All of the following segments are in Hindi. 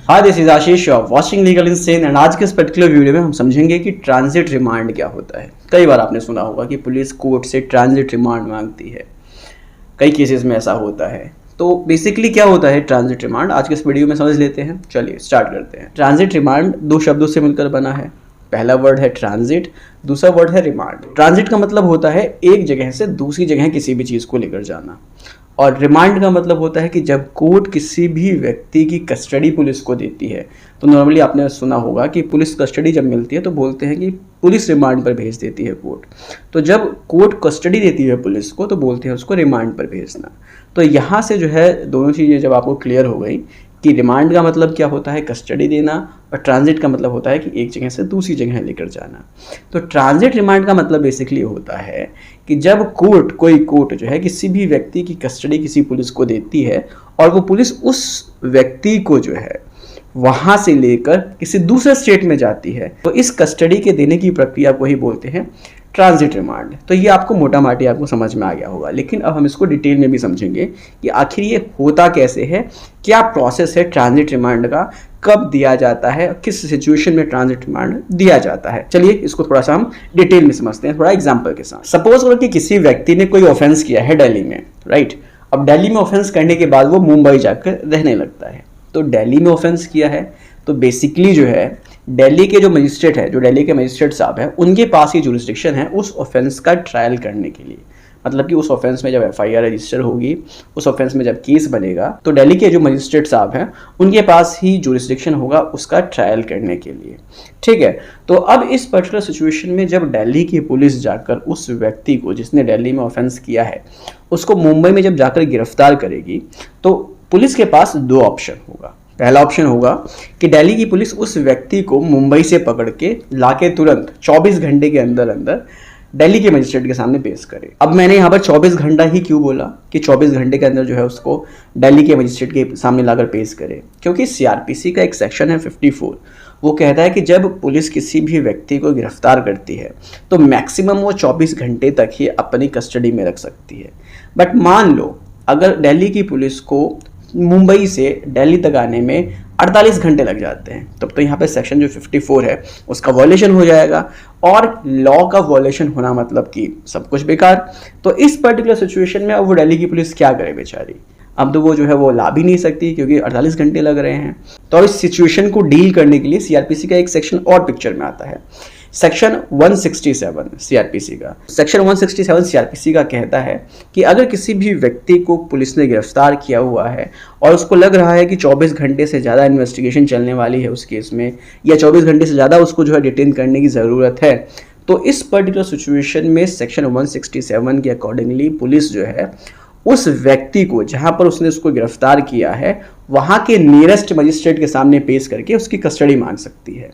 Hi this is Ashish watching legal insane and आज के इस पर्टिकुलर वीडियो में हम समझेंगे कि ट्रांजिट रिमांड क्या होता है। कई बार आपने सुना होगा कि पुलिस कोर्ट से ट्रांजिट रिमांड मांगती है, कई केसेस में ऐसा होता है। तो बेसिकली क्या होता है ट्रांजिट रिमांड, आज के इस वीडियो में समझ लेते हैं। चलिए स्टार्ट करते हैं। ट्रांजिट रिमांड दो शब्दों से मिलकर बना है। पहला वर्ड है ट्रांजिट, दूसरा वर्ड है रिमांड। ट्रांजिट का मतलब होता है एक जगह से दूसरी जगह किसी भी चीज़ को लेकर जाना, और रिमांड का मतलब होता है कि जब कोर्ट किसी भी व्यक्ति की कस्टडी पुलिस को देती है, तो नॉर्मली आपने सुना होगा कि पुलिस कस्टडी जब मिलती है तो बोलते हैं कि पुलिस रिमांड पर भेज देती है कोर्ट। तो जब कोर्ट कस्टडी देती है पुलिस को तो बोलते हैं उसको रिमांड पर भेजना। तो यहाँ से जो है दोनों चीज़ें जब आपको क्लियर हो गई कि रिमांड का मतलब क्या होता है, कस्टडी देना, और ट्रांजिट का मतलब होता है कि एक जगह से दूसरी जगह लेकर जाना। तो ट्रांजिट रिमांड का मतलब बेसिकली होता है कि जब कोई कोर्ट जो है किसी भी व्यक्ति की कस्टडी किसी पुलिस को देती है और वो पुलिस उस व्यक्ति को जो है वहाँ से लेकर किसी दूसरे स्टेट में जाती है, तो इस कस्टडी के देने की प्रक्रिया को ही बोलते हैं ट्रांजिट रिमांड। तो ये आपको मोटा माटी आपको समझ में आ गया होगा, लेकिन अब हम इसको डिटेल में भी समझेंगे कि आखिर ये होता कैसे है, क्या प्रोसेस है ट्रांजिट रिमांड का, कब दिया जाता है, किस सिचुएशन में ट्रांजिट रिमांड दिया जाता है। चलिए इसको थोड़ा सा हम डिटेल में समझते हैं, थोड़ा एग्जाम्पल के साथ। सपोज करो कि किसी व्यक्ति ने कोई ऑफेंस किया है दिल्ली में, राइट। अब दिल्ली में ऑफेंस करने के बाद वो मुंबई जाकर रहने लगता है। तो दिल्ली में ऑफेंस किया है तो बेसिकली जो है दिल्ली के जो मजिस्ट्रेट है, जो दिल्ली के मजिस्ट्रेट साहब हैं, उनके पास ही जुरिस्डिक्शन है उस ऑफेंस का ट्रायल करने के लिए। मतलब कि उस ऑफेंस में जब एफआईआर रजिस्टर होगी, उस ऑफेंस में जब केस बनेगा, तो दिल्ली के जो मजिस्ट्रेट साहब हैं उनके पास ही जुरिस्डिक्शन होगा उसका ट्रायल करने के लिए। ठीक है। तो अब इस पर्टिकुलर सिचुएशन में जब दिल्ली की पुलिस जाकर उस व्यक्ति को जिसने दिल्ली में ऑफेंस किया है उसको मुंबई में जब जाकर गिरफ्तार करेगी, तो पुलिस के पास दो ऑप्शन होगा। पहला ऑप्शन होगा कि दिल्ली की पुलिस उस व्यक्ति को मुंबई से पकड़ के लाके तुरंत 24 घंटे के अंदर अंदर दिल्ली के मजिस्ट्रेट के सामने पेश करे। अब मैंने यहाँ पर 24 घंटा ही क्यों बोला कि 24 घंटे के अंदर जो है उसको दिल्ली के मजिस्ट्रेट के सामने लाकर पेश करे, क्योंकि सीआरपीसी का एक सेक्शन है 54, वो कहता है कि जब पुलिस किसी भी व्यक्ति को गिरफ्तार करती है तो मैक्सिमम वो 24 घंटे तक ही अपनी कस्टडी में रख सकती है। बट मान लो अगर दिल्ली की पुलिस को मुंबई से दिल्ली तक आने में 48 घंटे लग जाते हैं, तब तो यहाँ पे सेक्शन जो 54 है उसका वॉयलेशन हो जाएगा, और लॉ का वॉयलेशन होना मतलब कि सब कुछ बेकार। तो इस पर्टिकुलर सिचुएशन में अब वो दिल्ली की पुलिस क्या करे बेचारी, अब तो वो जो है वो ला भी नहीं सकती क्योंकि 48 घंटे लग रहे हैं। तो इस सिचुएशन को डील करने के लिए सीआरपीसी का एक सेक्शन और पिक्चर में आता है, सेक्शन 167 सीआरपीसी का। सेक्शन 167 सीआरपीसी का कहता है कि अगर किसी भी व्यक्ति को पुलिस ने गिरफ्तार किया हुआ है और उसको लग रहा है कि 24 घंटे से ज़्यादा इन्वेस्टिगेशन चलने वाली है उस केस में, या 24 घंटे से ज़्यादा उसको जो है डिटेन करने की ज़रूरत है, तो इस पर्टिकुलर सिचुएशन में सेक्शन 167 के अकॉर्डिंगली पुलिस जो है उस व्यक्ति को जहां पर उसने उसको गिरफ्तार किया है वहां के नियरेस्ट मजिस्ट्रेट के सामने पेश करके उसकी कस्टडी मांग सकती है।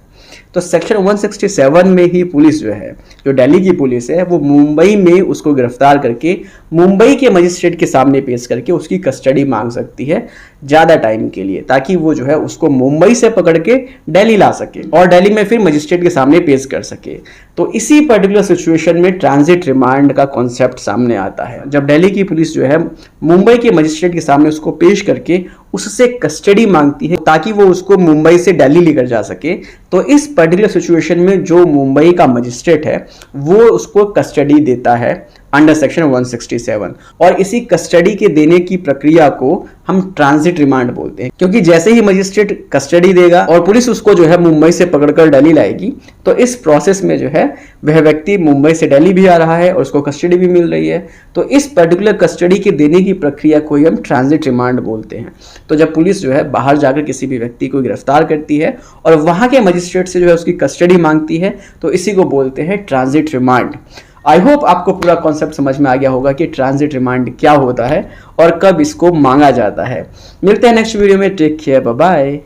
तो सेक्शन 167 में ही पुलिस जो है, जो दिल्ली की पुलिस है, वो मुंबई में उसको गिरफ्तार करके मुंबई के मजिस्ट्रेट के सामने पेश करके उसकी कस्टडी मांग सकती है ज़्यादा टाइम के लिए, ताकि वो जो है उसको मुंबई से पकड़ के दिल्ली ला सके और दिल्ली में फिर मजिस्ट्रेट के सामने पेश कर सके। तो इसी पर्टिकुलर सिचुएशन में ट्रांजिट रिमांड का कॉन्सेप्ट सामने आता है, जब दिल्ली की पुलिस जो है मुंबई के मजिस्ट्रेट के सामने उसको पेश करके उससे कस्टडी मांगती है ताकि वो उसको मुंबई से दिल्ली लेकर जा सके। तो इस पर्टिकुलर सिचुएशन में जो मुंबई का मजिस्ट्रेट है वो उसको कस्टडी देता है अंडर सेक्शन 167, और इसी कस्टडी के देने की प्रक्रिया को हम ट्रांजिट रिमांड बोलते हैं, क्योंकि जैसे ही मजिस्ट्रेट कस्टडी देगा और पुलिस उसको जो है मुंबई से पकड़कर दिल्ली लाएगी, तो इस प्रोसेस में जो है वह व्यक्ति मुंबई से दिल्ली भी आ रहा है और उसको कस्टडी भी मिल रही है। तो इस पर्टिकुलर कस्टडी के देने की प्रक्रिया को ही हम ट्रांजिट रिमांड बोलते हैं। तो जब पुलिस जो है बाहर जाकर किसी भी व्यक्ति को गिरफ्तार करती है और वहां के मजिस्ट्रेट से जो है उसकी कस्टडी मांगती है, तो इसी को बोलते हैं ट्रांजिट रिमांड। आई होप आपको पूरा कॉन्सेप्ट समझ में आ गया होगा कि ट्रांजिट रिमांड क्या होता है और कब इसको मांगा जाता है। मिलते हैं नेक्स्ट वीडियो में, टेक केयर, बाय बाय।